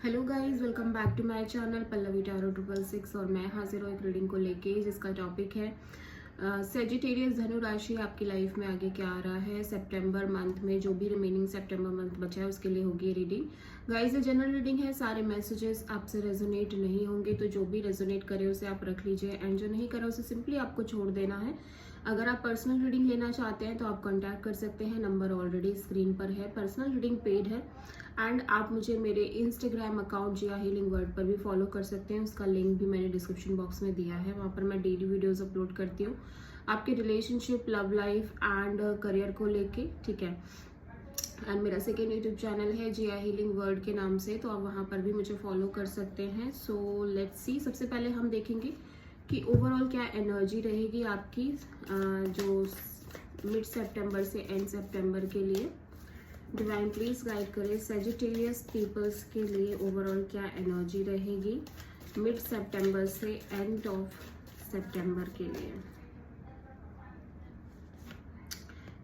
Hello guys, welcome back to my channel Pallavi tarot 666 और मैं हाजिर हूँ एक रीडिंग को लेके जिसका टॉपिक है सेजिटेरियस धनु राशि आपकी लाइफ में आगे क्या आ रहा है सितंबर मंथ में। जो भी रिमेनिंग सितंबर मंथ बचा है उसके लिए होगी ये रीडिंग। गाइस ये जनरल रीडिंग है, सारे मैसेजेस आपसे रेजोनेट नहीं होंगे, तो जो भी रेजोनेट करे उसे आप रख लीजिए एंड जो नहीं करे उसे सिंपली आपको छोड़ देना है। अगर आप पर्सनल रीडिंग लेना चाहते हैं तो आप कांटेक्ट कर सकते हैं, नंबर ऑलरेडी स्क्रीन पर है। पर्सनल रीडिंग पेड है एंड आप मुझे मेरे इंस्टाग्राम अकाउंट जिया हीलिंग वर्ड पर भी फॉलो कर सकते हैं, उसका लिंक भी मैंने डिस्क्रिप्शन बॉक्स में दिया है। वहाँ पर मैं डेली वीडियोस अपलोड करती हूँ आपके relationship, love life and career को लेके, ठीक है। एंड मेरा सेकेंड यूट्यूब चैनल है जिया हीलिंग वर्ड के नाम से, तो आप वहाँ पर भी मुझे फॉलो कर सकते हैं। सो लेट्स सी, सबसे पहले हम देखेंगे कि ओवरऑल क्या एनर्जी रहेगी आपकी जो मिड सितंबर से एंड सितंबर के लिए। डिवाइन प्लीज गाइड करें सेजिटेरियस पीपल्स के लिए ओवरऑल क्या एनर्जी रहेगी मिड सितंबर से एंड ऑफ सितंबर के लिए।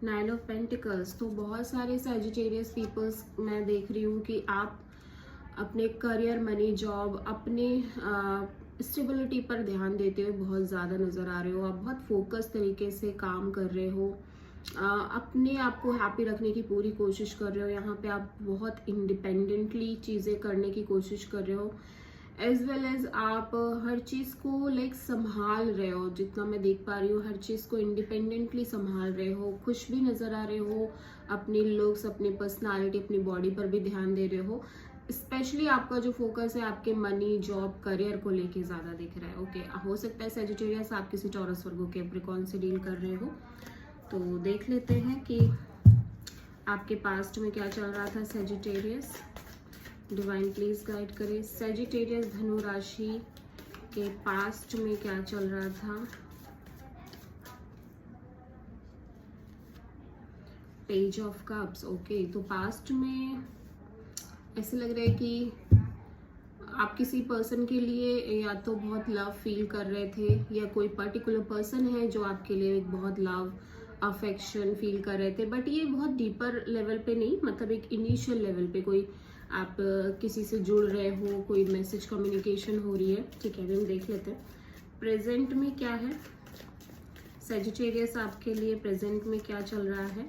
नाइन ऑफ पेंटिकल्स, तो बहुत सारे सेजिटेरियस पीपल्स मैं देख रही हूँ कि आप अपने करियर, मनी, जॉब, अपने स्टेबिलिटी पर ध्यान देते हुए बहुत ज़्यादा नज़र आ रहे हो। आप बहुत फोकस तरीके से काम कर रहे हो, अपने आप को हैप्पी रखने की पूरी कोशिश कर रहे हो। यहाँ पे आप बहुत इंडिपेंडेंटली चीज़ें करने की कोशिश कर रहे हो, एज वेल एज आप हर चीज़ को लाइक संभाल रहे हो। जितना मैं देख पा रही हूँ हर चीज़ को इंडिपेंडेंटली संभाल रहे हो, खुश भी नज़र आ रहे हो, अपनी लुक्स, अपनी पर्सनालिटी, अपनी बॉडी पर भी ध्यान दे रहे हो। स्पेशली आपका जो फोकस है आपके मनी, जॉब, करियर को लेके ज़्यादा दिख रहा है। ओके, हो सकता है सेजिटेरियस आप किसी टॉरस वर्गो के कैप्रिकॉर्न से डील कर रहे हो, तो देख लेते हैं कि आपके पास्ट में क्या चल रहा था सेजिटेरियस। डिवाइन प्लीज गाइड करें सेजिटेरियस धनु राशि के पास्ट में क्या चल रहा था। पेज ऑफ कप्स, ओके, तो पास्ट में ऐसे लग रहा है कि आप किसी पर्सन के लिए या तो बहुत लव फील कर रहे थे, या कोई पर्टिकुलर पर्सन है जो आपके लिए एक बहुत लव अफेक्शन फील कर रहे थे, बट ये बहुत डीपर लेवल पे नहीं, मतलब एक इनिशियल लेवल पे कोई आप किसी से जुड़ रहे हो, कोई मैसेज कम्युनिकेशन हो रही है, ठीक है। अभी हम देख लेते हैं प्रेजेंट में क्या है सेजिटेरियस आपके लिए, प्रेजेंट में क्या चल रहा है।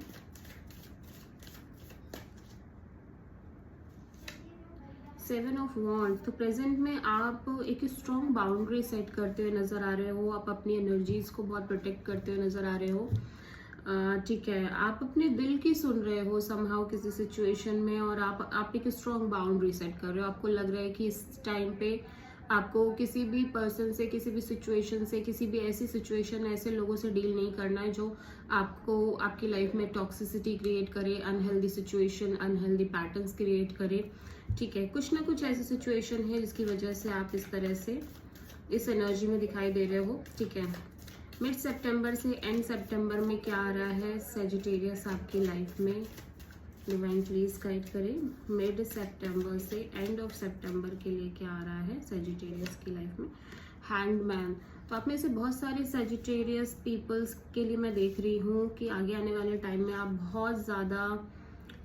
सेवन ऑफ वॉन्ड, तो प्रेजेंट में आप एक स्ट्रॉन्ग बाउंड्री सेट करते हुए नजर आ रहे हो, आप अपनी एनर्जीज को बहुत प्रोटेक्ट करते हुए नजर आ रहे हो, ठीक है। आप अपने दिल की सुन रहे हो समहाउ किसी सिचुएशन में, और आप एक स्ट्रॉन्ग बाउंड्री सेट कर रहे हो। आपको लग रहा है कि इस टाइम पे आपको किसी भी पर्सन से, किसी भी सिचुएशन से, किसी भी ऐसी सिचुएशन, ऐसे लोगों से डील नहीं करना है जो आपको आपकी लाइफ में टॉक्सिसिटी क्रिएट करे, unhealthy situation, unhealthy patterns create करे, ठीक है। कुछ ना कुछ ऐसी सिचुएशन है जिसकी वजह से आप इस तरह से इस एनर्जी में दिखाई दे रहे हो, ठीक है। मिड सितंबर से एंड सितंबर में क्या आ रहा है सेजिटेरियस आपकी लाइफ में। डिवाइन प्लीज गाइड करें मिड सितंबर से एंड ऑफ सितंबर के लिए क्या आ रहा है सेजिटेरियस की लाइफ में। हैंगमैन, तो आप में से बहुत सारे सेजिटेरियस पीपल्स के लिए मैं देख रही हूँ कि आगे आने वाले टाइम में आप बहुत ज़्यादा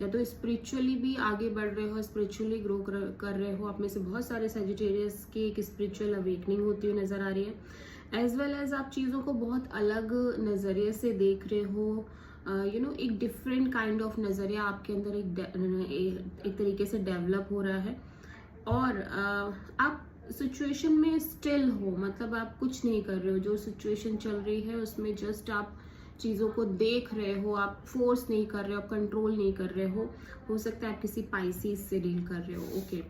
या तो स्पिरिचुअली भी आगे बढ़ रहे हो, स्पिरिचुअली ग्रो कर रहे हो। आप में से बहुत सारे सेजिटेरियस की एक स्पिरिचुअल अवेकनिंग होती हुई नजर आ रही है, एज वेल एज आप चीज़ों को बहुत अलग नज़रिए से देख रहे हो। एक डिफरेंट काइंड ऑफ नज़रिया आपके अंदर एक तरीके से डेवलप हो रहा है, और आप सिचुएशन में स्टिल हो, मतलब आप कुछ नहीं कर रहे हो। जो सिचुएशन चल रही है उसमें जस्ट आप चीज़ों को देख रहे हो, आप फोर्स नहीं कर रहे हो, आप कंट्रोल नहीं कर रहे हो सकता है आप किसी पाइसीज से डील कर रहे हो, ओके।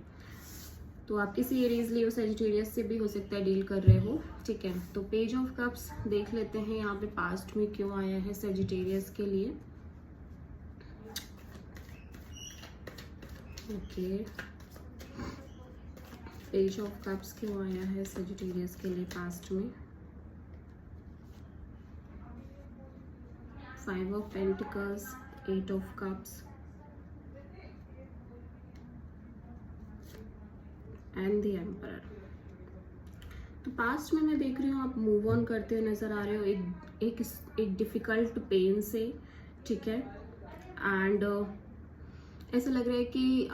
तो आप किसी एरीज लियो सेजिटेरियस से भी हो सकता है डील कर रहे हो, ठीक है। तो पेज ऑफ कप्स देख लेते हैं यहाँ पे पास्ट में क्यों आया है सेजिटेरियस के लिए, ओके। पेज ऑफ कप्स क्यों आया है सेजिटेरियस के लिए पास्ट में। Five of pentacles, eight of cups and the emperor. तो पास्ट में मैं देख रही हूँ आप मूव ऑन करते हुए नजर आ रहे हो एक डिफिकल्ट पेन से, ठीक है। एंड ऐसा लग रहा है कि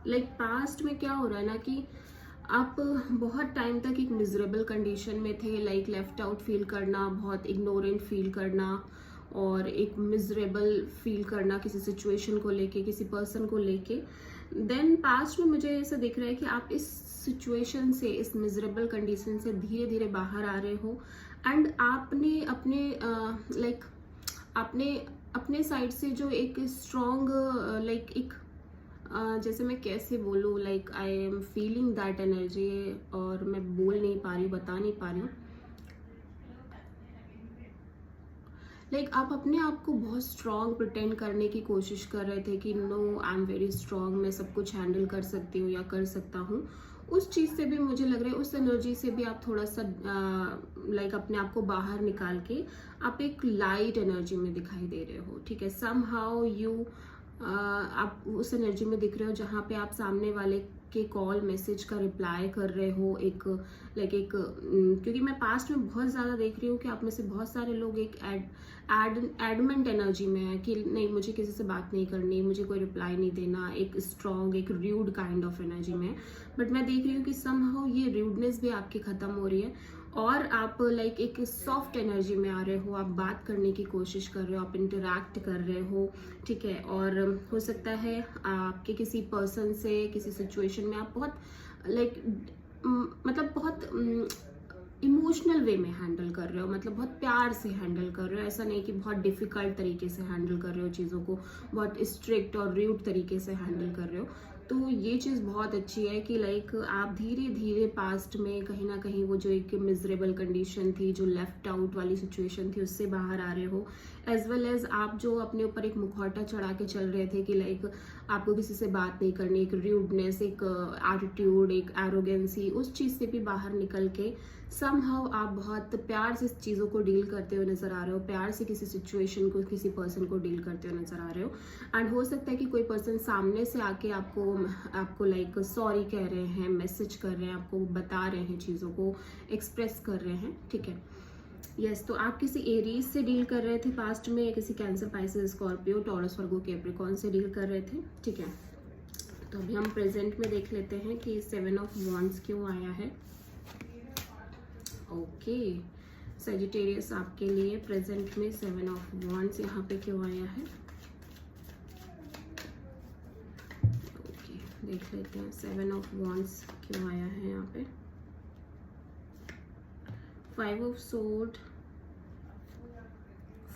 लाइक पास्ट में क्या हो रहा है ना कि आप बहुत टाइम तक एक मिजरेबल कंडीशन में थे, लाइक लेफ्ट आउट फील करना, बहुत इग्नोरेंट फील करना और एक मिजरेबल फील करना किसी सिचुएशन को लेके, किसी पर्सन को लेके। देन पास्ट में मुझे ऐसा दिख रहा है कि आप इस सिचुएशन से, इस मिजरेबल कंडीशन से धीरे धीरे बाहर आ रहे हो एंड आपने अपने लाइक आपने अपने साइड से जो एक स्ट्रॉन्ग लाइक एक जैसे मैं कैसे बोलूँ, like I am feeling that energy और मैं बोल नहीं पा रही हूँ, बता नहीं पा रही हूँ। लाइक आप अपने आप को बहुत स्ट्रॉन्ग प्रिटेंड करने की कोशिश कर रहे थे कि no I am very strong, मैं सब कुछ हैंडल कर सकती हूँ या कर सकता हूँ। उस चीज़ से भी मुझे लग रहा है, उस एनर्जी से भी आप थोड़ा सा लाइक अपने आप को बाहर निकाल के आप एक लाइट एनर्जी में दिखाई दे रहे हो, ठीक है। सम हाउ यू आप उस एनर्जी में दिख रहे हो जहाँ पे आप सामने वाले के कॉल मैसेज का रिप्लाई कर रहे हो, एक लाइक एक क्योंकि मैं पास्ट में बहुत ज़्यादा देख रही हूँ कि आप में से बहुत सारे लोग एक एडमेंट एनर्जी में है कि नहीं, मुझे किसी से बात नहीं करनी, मुझे कोई रिप्लाई नहीं देना, एक स्ट्रॉन्ग एक र्यूड काइंड ऑफ एनर्जी में। बट मैं देख रही हूँ कि समहाउ ये र्यूडनेस भी आपकी ख़त्म हो रही है और आप लाइक एक सॉफ्ट एनर्जी में आ रहे हो, आप बात करने की कोशिश कर रहे हो, आप इंटरैक्ट कर रहे हो, ठीक है। और हो सकता है आपके किसी पर्सन से, किसी सिचुएशन में आप बहुत लाइक मतलब बहुत इमोशनल वे में हैंडल कर रहे हो, मतलब बहुत प्यार से हैंडल कर रहे हो। ऐसा नहीं कि बहुत डिफिकल्ट तरीके से हैंडल कर रहे हो चीज़ों को, बहुत स्ट्रिक्ट और र्यूड तरीके से हैंडल कर रहे हो। तो ये चीज़ बहुत अच्छी है कि लाइक आप धीरे धीरे पास्ट में कहीं ना कहीं वो जो एक मिजरेबल कंडीशन थी, जो लेफ्ट आउट वाली सिचुएशन थी, उससे बाहर आ रहे हो। एज वेल एज आप जो अपने ऊपर एक मुखौटा चढ़ा के चल रहे थे कि लाइक आपको किसी से बात नहीं करनी, एक र्यूडनेस, एक एटीट्यूड, एक एरोगेंसी, उस चीज़ से भी बाहर निकल के समहाउ आप बहुत प्यार से चीज़ों को डील करते हुए नजर आ रहे हो, प्यार से किसी सिचुएशन को, किसी पर्सन को डील करते हुए नजर आ रहे हो। एंड हो सकता है कि कोई पर्सन सामने से आके आपको लाइक सॉरी कह रहे हैं, मैसेज कर रहे हैं, आपको बता रहे हैं, चीज़ों को एक्सप्रेस कर रहे हैं, ठीक है। यस, तो आप किसी एरीज से डील कर रहे थे पास्ट में, या किसी कैंसर, पाइसेस, स्कॉर्पियो, टॉरस, वर्गो, कैप्रिकॉर्न से डील कर रहे थे, ठीक है। तो अभी हम प्रेजेंट में देख लेते हैं कि 7 ऑफ वॉन्ड्स क्यों आया है। ओके, सजिटेरियस आपके लिए प्रेजेंट में 7 ऑफ वॉन्ड्स यहाँ पे क्यों आया है। ओके, देख लेते हैं 7 ऑफ वॉन्ड्स क्यों आया है यहाँ पे। 5 of sword,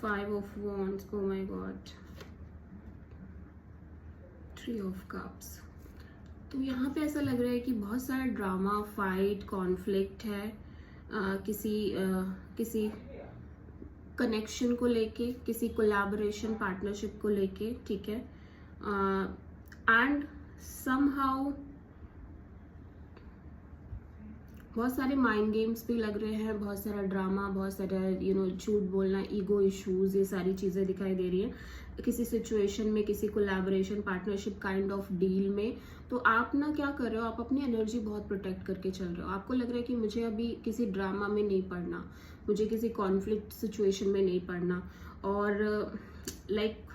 5 of wands, oh my God, 3 of cups. तो यहाँ पे ऐसा लग रहा है कि बहुत सारा ड्रामा, फाइट, कॉन्फ्लिक्ट है किसी कनेक्शन को लेके, किसी कोलैबोरेशन, पार्टनरशिप को लेके, ठीक है। एंड समहाउ बहुत सारे माइंड गेम्स भी लग रहे हैं, बहुत सारा ड्रामा, बहुत सारा झूठ बोलना, ईगो इश्यूज, ये सारी चीज़ें दिखाई दे रही है किसी सिचुएशन में, किसी collaboration, partnership kind of deal में। तो आप ना क्या कर रहे हो, आप अपनी एनर्जी बहुत प्रोटेक्ट करके चल रहे हो। आपको लग रहा है कि मुझे अभी किसी ड्रामा में नहीं पड़ना, मुझे किसी कॉन्फ्लिक्ट सिचुएशन में नहीं पड़ना। और लाइक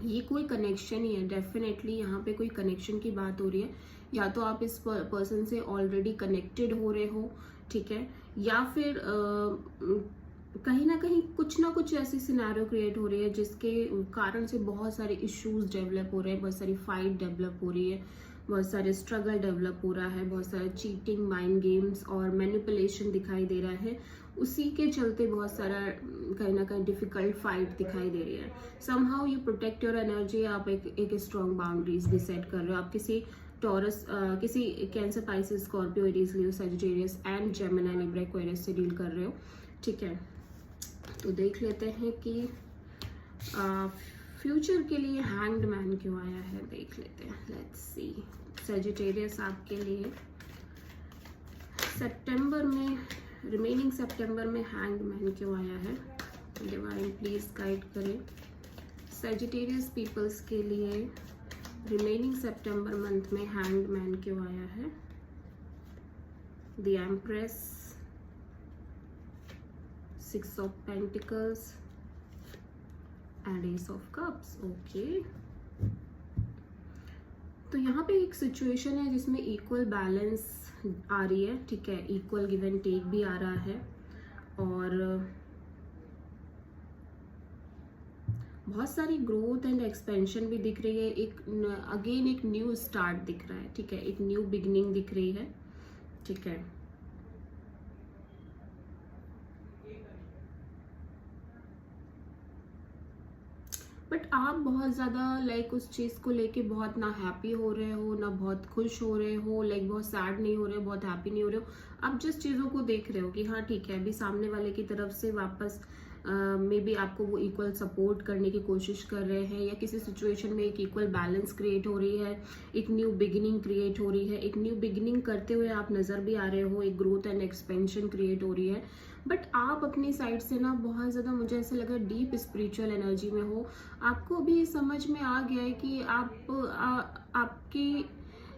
ये कोई कनेक्शन ही है, डेफिनेटली यहाँ पे कोई कनेक्शन की बात हो रही है। या तो आप इस पर्सन से ऑलरेडी कनेक्टेड हो रहे हो, ठीक है, या फिर कहीं ना कहीं कुछ ना कुछ ऐसी सिनेरियो क्रिएट हो रही है जिसके कारण से बहुत सारे इश्यूज डेवलप हो रहे हैं, बहुत सारी फाइट डेवलप हो रही है, बहुत सारे स्ट्रगल डेवलप हो रहा है, बहुत सारे चीटिंग, माइंड गेम्स और मैनिपुलेशन दिखाई दे रहा है। उसी के चलते बहुत सारा कहीं ना कहीं डिफिकल्ट फाइट दिखाई दे रही है। Somehow you protect your energy, आप एक स्ट्रॉन्ग बाउंड्रीज भी सेट कर रहे हो। आप किसी टॉरस, किसी cancer, Pisces, Scorpio, Aries, Leo, Sagittarius and Gemini, Libra, Aquarius से डील कर रहे हो, ठीक है। तो देख लेते हैं कि फ्यूचर के लिए हैंग्ड मैन क्यों आया है, देख लेते हैं। लेट्स सी, सजिटेरियस आपके लिए सितंबर में, रिमेनिंग सितंबर में हैंग्ड मैन क्यों आया है। डिवाइन प्लीज गाइड करें सजिटेरियस पीपल्स के लिए रिमेनिंग सितंबर मंथ में हैंग्ड मैन क्यों आया है। The empress, 6 of Pentacles and Ace of Cups. Okay, तो यहाँ पे एक सिचुएशन है जिसमें इक्वल बैलेंस आ रही है, ठीक है, इक्वल गिव एंड टेक भी आ रहा है, और बहुत सारी ग्रोथ एंड एक्सपेंशन भी दिख रही है। एक अगेन एक न्यू स्टार्ट दिख रहा है, ठीक है, एक न्यू बिगनिंग दिख रही है, ठीक है। बट आप बहुत ज़्यादा लाइक उस चीज़ को लेके बहुत ना हैप्पी हो रहे हो, ना बहुत खुश हो रहे हो, लाइक बहुत सैड नहीं हो रहे हो, बहुत हैप्पी नहीं हो रहे हो। आप जिस चीज़ों को देख रहे हो कि हाँ ठीक है, अभी सामने वाले की तरफ से वापस मे बी आपको वो इक्वल सपोर्ट करने की कोशिश कर रहे हैं, या किसी सिचुएशन में एक इक्वल बैलेंस क्रिएट हो रही है, एक न्यू बिगिनिंग क्रिएट हो रही है, एक न्यू बिगिनिंग करते हुए आप नज़र भी आ रहे हो, एक ग्रोथ एंड एक्सपेंशन क्रिएट हो रही है। बट आप अपनी साइड से ना बहुत ज़्यादा, मुझे ऐसा लगा, डीप स्पिरिचुअल एनर्जी में हो। आपको भी समझ में आ गया है कि आपकी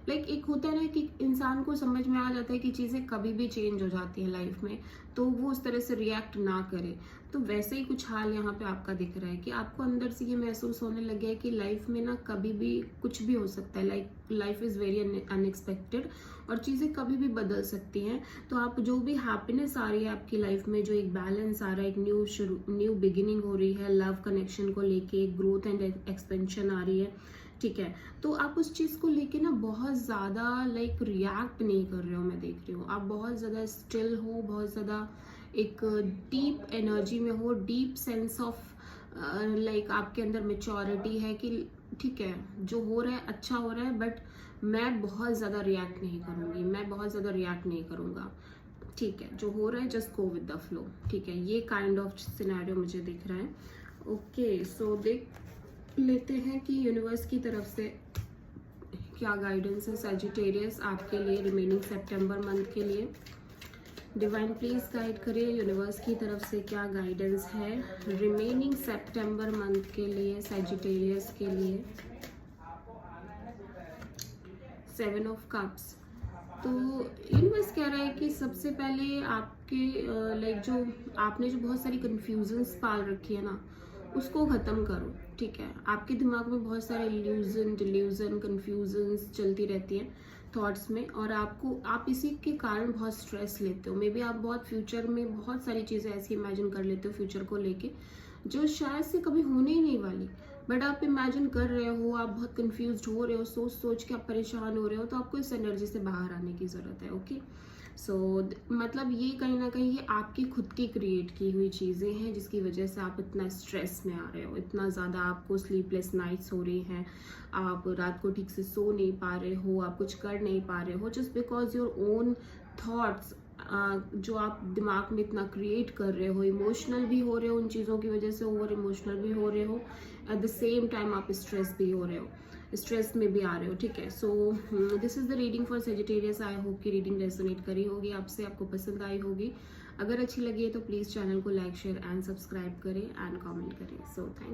लाइक एक होता है ना कि इंसान को समझ में आ जाता है कि चीज़ें कभी भी चेंज हो जाती हैं लाइफ में, तो वो उस तरह से रिएक्ट ना करे। तो वैसे ही कुछ हाल यहाँ पे आपका दिख रहा है कि आपको अंदर से ये महसूस होने लग गया है कि लाइफ में ना कभी भी कुछ भी हो सकता है, like life is very unexpected, और चीज़ें कभी भी बदल सकती हैं। तो आप जो भी हैप्पीनेस आ रही है आपकी लाइफ में, जो एक बैलेंस आ रहा है, एक न्यू बिगिनिंग हो रही है, लव कनेक्शन को लेके एक ग्रोथ एंड एक्सपेंशन आ रही है, ठीक है, तो आप उस चीज़ को लेके ना बहुत ज़्यादा लाइक रिएक्ट नहीं कर रहे हो, मैं देख रही हूँ। आप बहुत ज़्यादा स्टिल हो, बहुत ज़्यादा एक डीप एनर्जी में हो, डीप सेंस ऑफ लाइक आपके अंदर मेच्योरिटी है कि ठीक है, जो हो रहा है अच्छा हो रहा है, बट मैं बहुत ज़्यादा रिएक्ट नहीं करूँगी, मैं बहुत ज़्यादा रिएक्ट नहीं करूँगा, ठीक है, जो हो रहा है just go with the flow, ठीक है, ये काइंड ऑफ सिनेरियो मुझे दिख रहा है। ओके, सो देख लेते हैं कि यूनिवर्स की तरफ से क्या गाइडेंस है सैजिटेरियस आपके लिए रिमेनिंग सितंबर मंथ के लिए। डिवाइन प्लीज गाइड करिए, यूनिवर्स की तरफ से क्या गाइडेंस है रिमेनिंग सितंबर मंथ के लिए सैजिटेरियस के लिए। 7 ऑफ कप्स, तो यूनिवर्स कह रहा है कि सबसे पहले आपके लाइक जो आपने जो बहुत सारी कंफ्यूजन्स पाल रखी है ना, उसको ख़त्म करो, ठीक है। आपके दिमाग में बहुत सारे डिल्यूजन कंफ्यूजन्स चलती रहती हैं थॉट्स में, और आप इसी के कारण बहुत स्ट्रेस लेते हो। मे बी आप बहुत फ्यूचर में बहुत सारी चीज़ें ऐसी इमेजिन कर लेते हो फ्यूचर को लेके, जो शायद से कभी होने ही नहीं वाली, बट आप इमेजिन कर रहे हो, आप बहुत कंफ्यूज्ड हो रहे हो, सोच सोच के आप परेशान हो रहे हो। तो आपको इस एनर्जी से बाहर आने की ज़रूरत है, ओके। सो मतलब ये कहीं ना कहीं ये आपकी खुद की क्रिएट की हुई चीज़ें हैं, जिसकी वजह से आप इतना स्ट्रेस में आ रहे हो, इतना ज़्यादा आपको स्लीपलेस नाइट्स हो रही हैं, आप रात को ठीक से सो नहीं पा रहे हो, आप कुछ कर नहीं पा रहे हो, just because your own thoughts जो आप दिमाग में इतना क्रिएट कर रहे हो, इमोशनल भी हो रहे हो उन चीज़ों की वजह से, ओवर इमोशनल भी हो रहे हो, एट द सेम टाइम आप स्ट्रेस भी हो रहे हो, स्ट्रेस में भी आ रहे हो, ठीक है। So this is the reading for Sagittarius. I hope कि रीडिंग रेजोनेट करी होगी आपसे, आपको पसंद आई होगी। अगर अच्छी लगी है तो प्लीज़ चैनल को लाइक शेयर एंड सब्सक्राइब करें एंड कमेंट करें। So thank